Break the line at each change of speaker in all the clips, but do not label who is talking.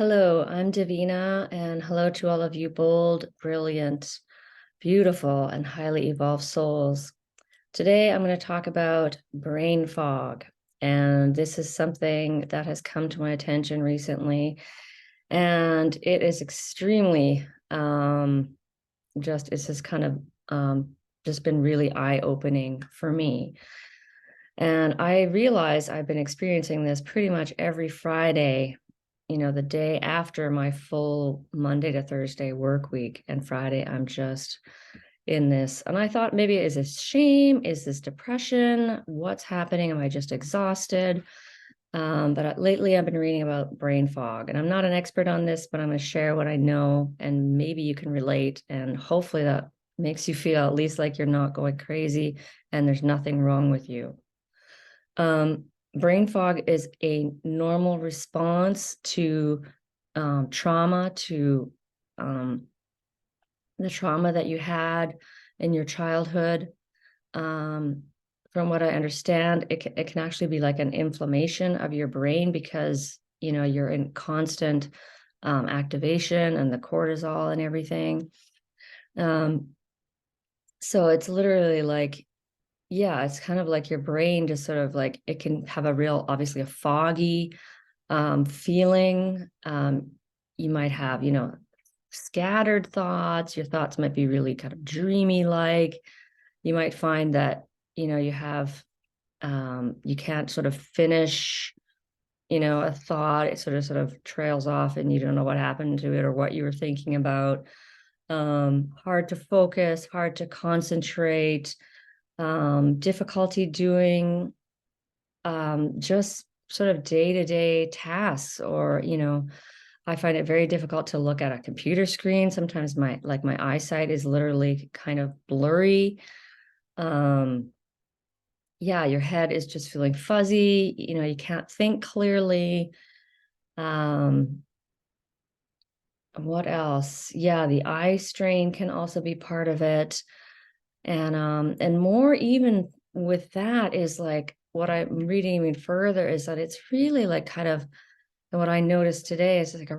Hello, I'm Davina, and hello to all of you bold, brilliant, beautiful, and highly evolved souls. Today, I'm going to talk about brain fog. And this is something that has come to my attention recently. And it is extremely it's just kind of just been really eye-opening for me. And I realize I've been experiencing this pretty much every Friday, the day after my full Monday to Thursday work week. And Friday, I'm just in this. And I thought, maybe is this shame? Is this depression? What's happening? Am I just exhausted? But lately, I've been reading about brain fog. And I'm not an expert on this, but I'm going to share what I know. And maybe you can relate. And hopefully, that makes you feel at least like you're not going crazy and there's nothing wrong with you. Brain fog is a normal response to trauma, to the trauma that you had in your childhood. From what I understand, it can actually be like an inflammation of your brain because, you're in constant activation and the cortisol and everything. So it's literally like, yeah, it's kind of like your brain just sort of like, it can have obviously a foggy feeling. You might have, scattered thoughts. Your thoughts might be really kind of dreamy like. You might find that, you have, you can't sort of finish, a thought. It sort of trails off and you don't know what happened to it or what you were thinking about. Hard to focus, hard to concentrate. Difficulty doing just sort of day-to-day tasks, or I find it very difficult to look at a computer screen. Sometimes my eyesight is literally kind of blurry. Yeah, your head is just feeling fuzzy, you can't think clearly. What else? Yeah, the eye strain can also be part of it. And more even with that is like what I'm reading even further is that it's really like kind of, and what I noticed today is like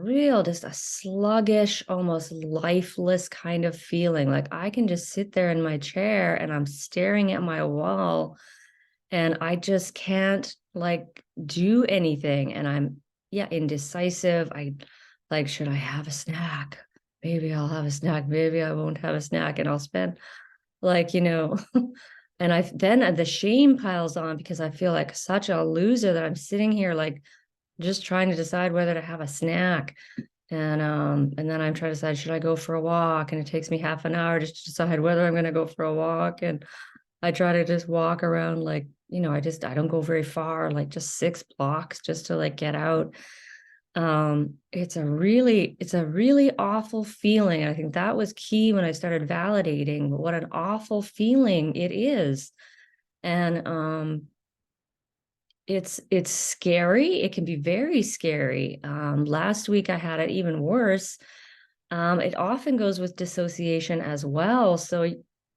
just a sluggish, almost lifeless kind of feeling. Like I can just sit there in my chair and I'm staring at my wall and I just can't like do anything. And I'm, yeah, indecisive. I like, should I have a snack? Maybe I'll have a snack. Maybe I won't have a snack and I'll spend like, and then the shame piles on because I feel like such a loser that I'm sitting here like just trying to decide whether to have a snack. And then I'm trying to decide, should I go for a walk? And it takes me half an hour just to decide whether I'm going to go for a walk. And I try to just walk around like, I don't go very far, like just 6 blocks just to like get out. It's a really awful feeling. I think that was key when I started validating what an awful feeling it is. And it's scary. It can be very scary. Last week I had it even worse. It often goes with dissociation as well. So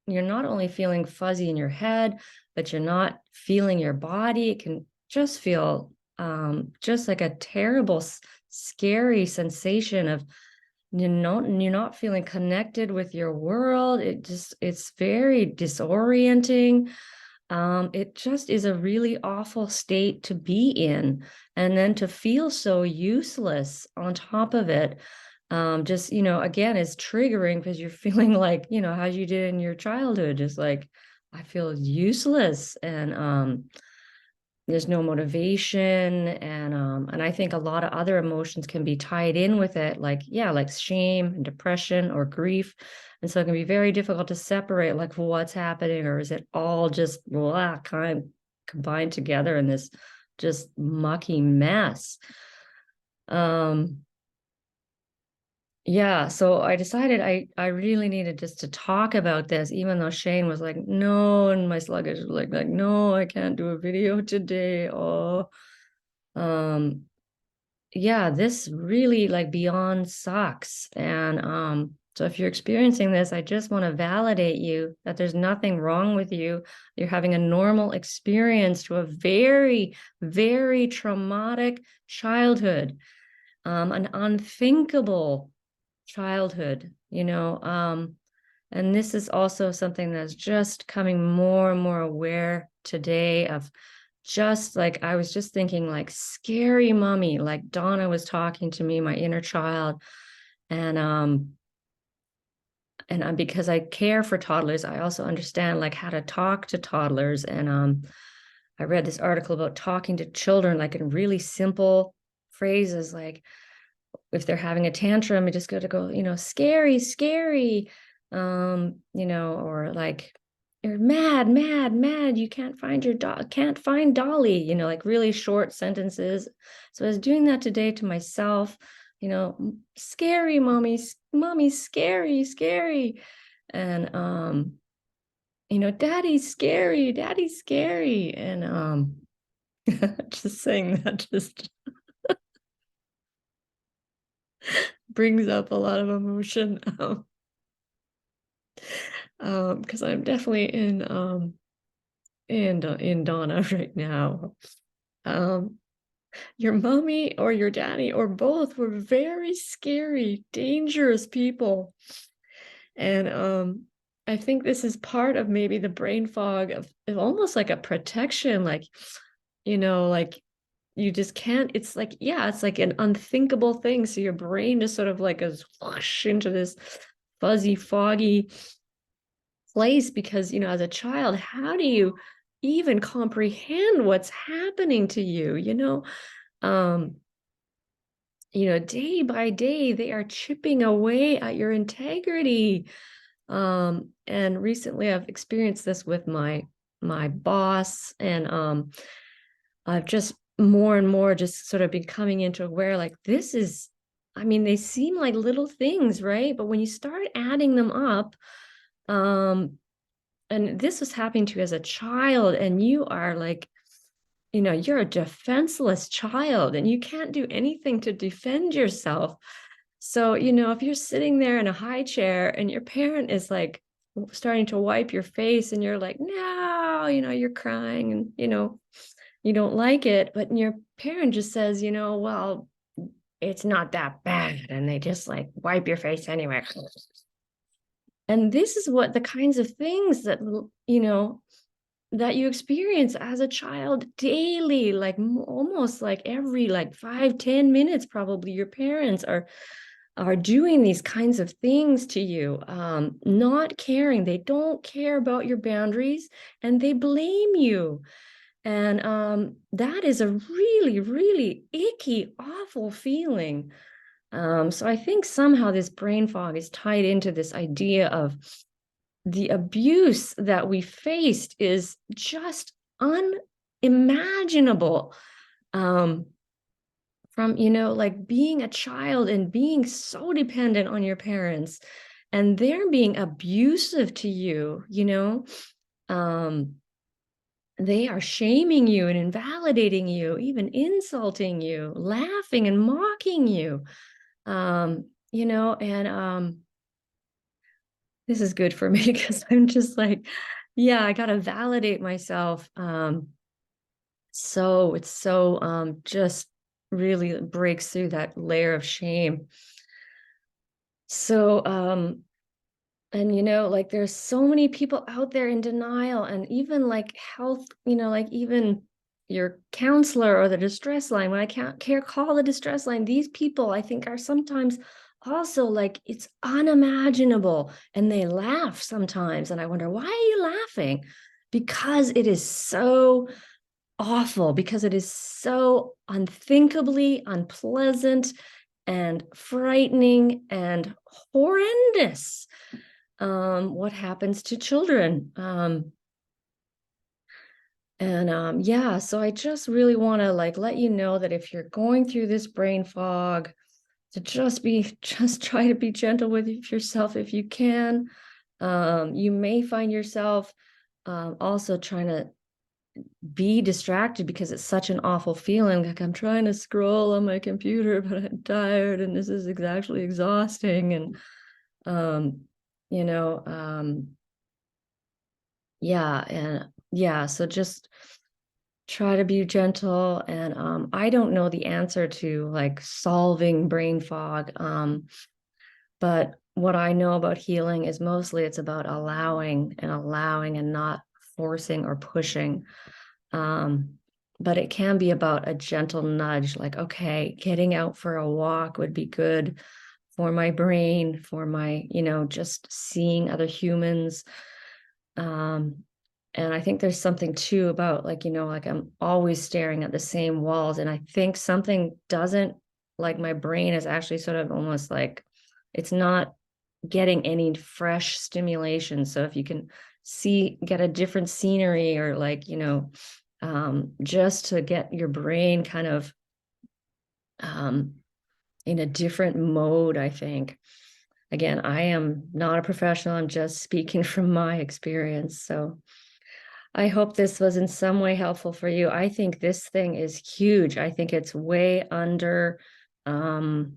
you're not only feeling fuzzy in your head, but you're not feeling your body. It can just feel just like a terrible, scary sensation of you're not feeling connected with your world. It's very disorienting. It just is a really awful state to be in. And then to feel so useless on top of it, just, again, is triggering because you're feeling like, how you did in your childhood, just like, I feel useless and there's no motivation. And I think a lot of other emotions can be tied in with it, like, yeah, like shame and depression or grief. And so it can be very difficult to separate like what's happening, or is it all just blah, kind of combined together in this just mucky mess. Yeah, so I decided I really needed just to talk about this, even though Shane was like, no, and my sluggish was like, no, I can't do a video today. Oh, um, yeah, this really like beyond sucks. And so if you're experiencing this, I just want to validate you that there's nothing wrong with you. You're having a normal experience to a very, very traumatic childhood. an unthinkable childhood, and this is also something that's just coming more and more aware today of. Just like I was just thinking, like scary mommy, like Donna was talking to me, my inner child, and because I care for toddlers, I also understand like how to talk to toddlers. And I read this article about talking to children like in really simple phrases, like if they're having a tantrum, you just got to go, scary, scary, or like you're mad, mad, mad. You can't find your dog, can't find Dolly, like really short sentences. So I was doing that today to myself, scary, mommy, mommy, scary, scary. And daddy's scary, daddy's scary. And just saying that just brings up a lot of emotion. Because I'm definitely in Donna right now. Your mommy or your daddy or both were very scary, dangerous people. And I think this is part of maybe the brain fog of almost like a protection, like, like you just can't, it's like, yeah, it's like an unthinkable thing. So your brain just sort of like goes whoosh into this fuzzy, foggy place because, as a child, how do you even comprehend what's happening to you? Um, day by day, they are chipping away at your integrity. And recently I've experienced this with my boss, and I've just more and more just sort of been coming into aware, like this is, I mean, they seem like little things, right? But when you start adding them up, and this was happening to you as a child, and you are like, you're a defenseless child and you can't do anything to defend yourself. So, if you're sitting there in a high chair and your parent is like starting to wipe your face and you're like, no, you're crying and, you don't like it, but your parent just says, well, it's not that bad. And they just like wipe your face anyway. And this is what the kinds of things that, that you experience as a child daily, like almost like every like 5-10 minutes, probably your parents are doing these kinds of things to you, not caring. They don't care about your boundaries and they blame you. And that is a really, really icky, awful feeling. So I think somehow this brain fog is tied into this idea of the abuse that we faced is just unimaginable. From, like being a child and being so dependent on your parents and they're being abusive to you, they are shaming you and invalidating you, even insulting you, laughing and mocking you. And this is good for me because I'm just like, yeah, I got to validate myself. So it's so just really breaks through that layer of shame. So and like there's so many people out there in denial, and even like health, like even your counselor or the distress line, when I can't call the distress line, these people I think are sometimes also like it's unimaginable and they laugh sometimes and I wonder, why are you laughing? Because it is so awful, because it is so unthinkably unpleasant and frightening and horrendous, what happens to children. And yeah, so I just really want to like let you know that if you're going through this brain fog, to just try to be gentle with yourself if you can. You may find yourself also trying to be distracted because it's such an awful feeling. Like I'm trying to scroll on my computer, but I'm tired and this is actually exhausting. And, you know, yeah. And yeah, so just try to be gentle. And I don't know the answer to like solving brain fog. But what I know about healing is mostly it's about allowing and not forcing or pushing. Um, but it can be about a gentle nudge, like, okay, getting out for a walk would be good for my brain, for my, just seeing other humans. Um, and I think there's something too about like, like I'm always staring at the same walls. And I think something doesn't, like my brain is actually sort of almost like it's not getting any fresh stimulation. So if you can get a different scenery or like, just to get your brain kind of um, in a different mode, I think. Again, I am not a professional. I'm just speaking from my experience. So I hope this was in some way helpful for you. I think this thing is huge. I think it's way under, um,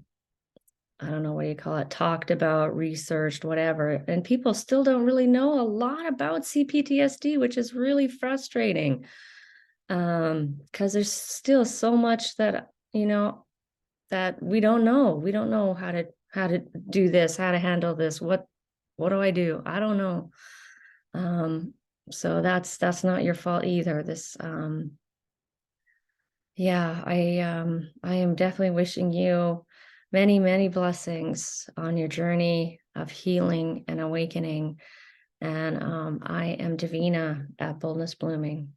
I don't know what you call it, talked about, researched, whatever. And people still don't really know a lot about CPTSD, which is really frustrating. Because there's still so much that, that we don't know. We don't know how to do this, how to handle this. What do I do? I don't know. Um, so that's not your fault either. Yeah, I am definitely wishing you many, many blessings on your journey of healing and awakening. And I am Davina at Boldness Blooming.